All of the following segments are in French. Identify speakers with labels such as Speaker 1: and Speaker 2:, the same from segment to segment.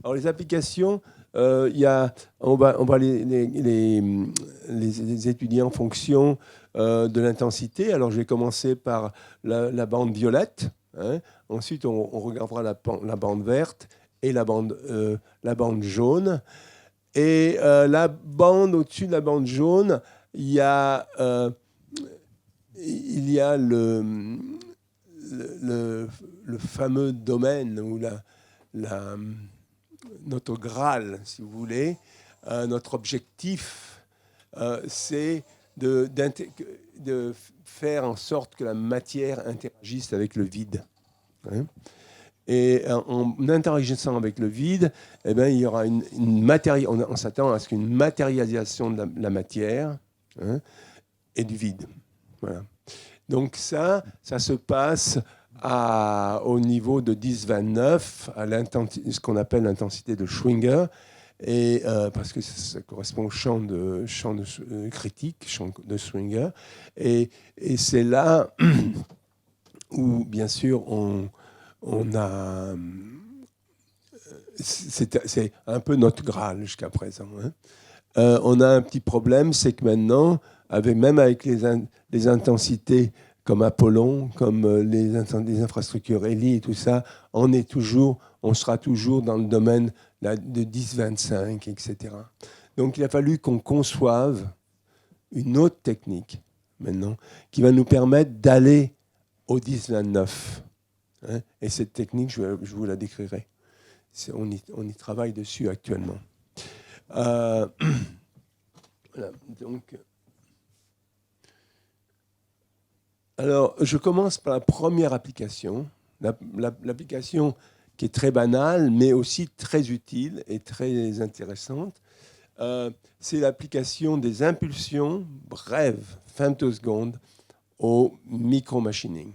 Speaker 1: Alors les applications, on va les étudier en fonction de l'intensité. Alors je vais commencer par la bande violette, hein. Ensuite, on regardera la bande verte et la bande jaune. Et la bande au-dessus de la bande jaune, il y a, le fameux domaine où la, notre Graal, si vous voulez, notre objectif, c'est de faire en sorte que la matière interagisse avec le vide, hein. Et en interagissant avec le vide, eh ben, il y aura on s'attend à ce qu'une matérialisation de la matière, hein, et du vide. Voilà. Donc ça se passe au niveau de 10-29, à ce qu'on appelle l'intensité de Schwinger, et, parce que ça correspond au critique, champ de Schwinger. Et c'est là où, bien sûr, on a... C'est un peu notre Graal jusqu'à présent, hein. On a un petit problème, c'est que maintenant, même avec les intensités comme Apollon, comme les infrastructures Heli et tout ça, on sera toujours dans le domaine de 10-25, etc. Donc il a fallu qu'on conçoive une autre technique maintenant qui va nous permettre d'aller au 10-29, hein. Et cette technique, je vous la décrirai. On y travaille dessus actuellement. Voilà, donc, alors, je commence par la première application, l'application qui est très banale, mais aussi très utile et très intéressante. C'est l'application des impulsions brèves, femtosecondes, au micromachining,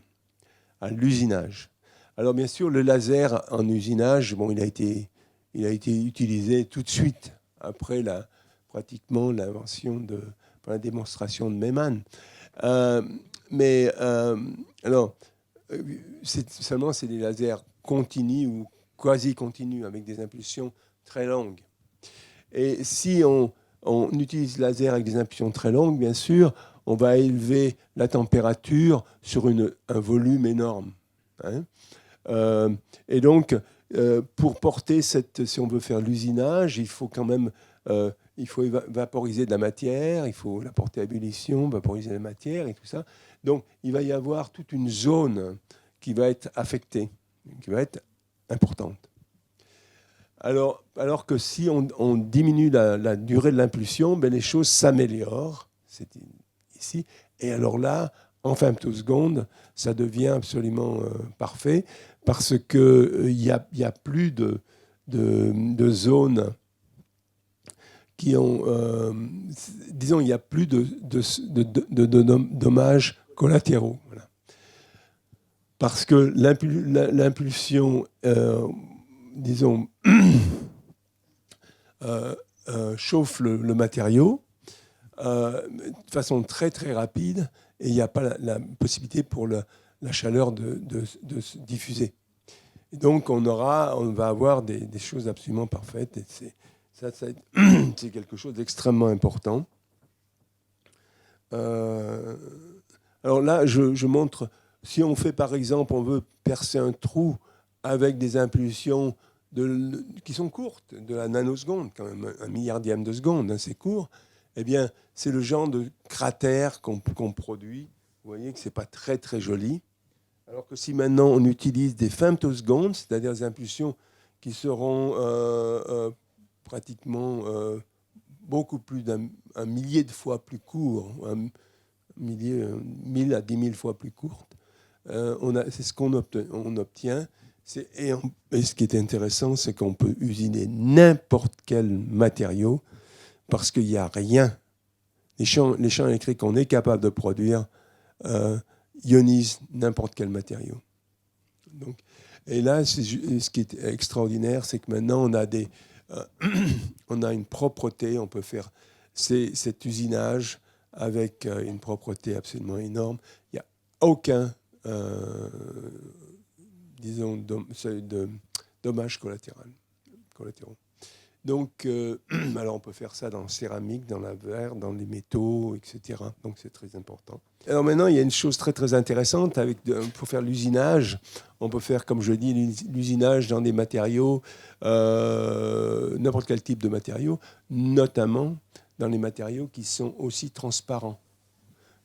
Speaker 1: à l'usinage. Alors, bien sûr, le laser en usinage, bon, il a été utilisé tout de suite après pratiquement l'invention la démonstration de Meyman. Mais alors, seulement c'est des lasers continus ou quasi-continus avec des impulsions très longues. Et si on utilise le laser avec des impulsions très longues, bien sûr, on va élever la température sur un volume énorme, hein. Et donc, pour porter si on veut faire l'usinage, il faut quand même il faut vaporiser de la matière, il faut la porter à ébullition, vaporiser la matière et tout ça. Donc, il va y avoir toute une zone qui va être affectée, qui va être importante. Alors que si on diminue la durée de l'impulsion, ben les choses s'améliorent. C'est ici. Et alors là, en femtosecondes, ça devient absolument parfait parce qu'il n'y a plus de zones qui ont, disons, il n'y a plus de dommages collatéraux. Voilà. Parce que l'impulsion, disons, chauffe le matériau de façon très très rapide et il n'y a pas la possibilité pour la chaleur de se diffuser. Et donc on va avoir des choses absolument parfaites et c'est quelque chose d'extrêmement important. Alors là, je montre, si on fait par exemple, on veut percer un trou avec des impulsions qui sont courtes, de la nanoseconde, quand même 1 milliardième de seconde, hein, c'est court, eh bien, c'est le genre de cratère qu'on produit. Vous voyez que ce n'est pas très très joli. Alors que si maintenant on utilise des femtosecondes, c'est-à-dire des impulsions qui seront pratiquement beaucoup plus d'un millier de fois plus courts, 1000 à 10 000 fois plus courtes, c'est ce qu'on obtient. Et ce qui est intéressant, c'est qu'on peut usiner n'importe quel matériau parce qu'il n'y a rien. Les champs électriques qu'on est capable de produire ionisent n'importe quel matériau. Donc, et là, ce qui est extraordinaire, c'est que maintenant, on a une propreté, on peut faire cet usinage avec une propreté absolument énorme. Il n'y a aucun, disons, dommage collatéral. collatéraux. Donc, alors on peut faire ça dans le céramique, dans la verre, dans les métaux, etc. Donc c'est très important. Alors maintenant, il y a une chose très très intéressante pour faire l'usinage. On peut faire, comme je dis, l'usinage dans des matériaux, n'importe quel type de matériaux, notamment dans les matériaux qui sont aussi transparents,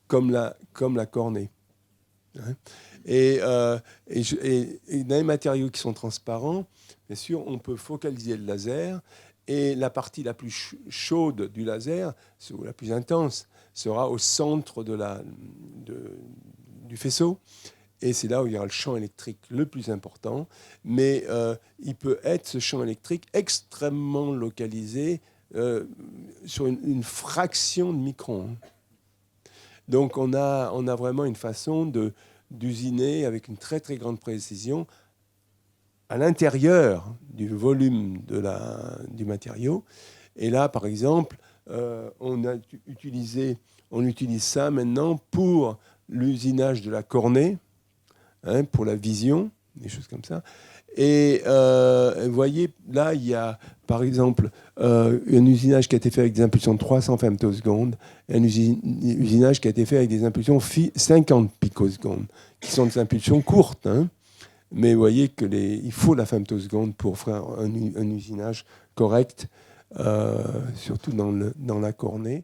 Speaker 1: comme la cornée. Hein. Et dans les matériaux qui sont transparents, bien sûr, on peut focaliser le laser. Et la partie la plus chaude du laser, ou la plus intense, sera au centre du faisceau. Et c'est là où il y aura le champ électrique le plus important. Mais il peut être, ce champ électrique, extrêmement localisé sur une fraction de micron. Donc on a vraiment une façon d'usiner avec une très très grande précision à l'intérieur du volume du matériau. Et là, par exemple, on utilise ça maintenant pour l'usinage de la cornée, hein, pour la vision, des choses comme ça. Et vous voyez, là, il y a, par exemple, un usinage qui a été fait avec des impulsions de 300 femtosecondes et un usinage qui a été fait avec des impulsions 50 picosecondes, qui sont des impulsions courtes, hein. Mais vous voyez qu'il faut la femtoseconde pour faire un usinage correct, surtout dans la cornée.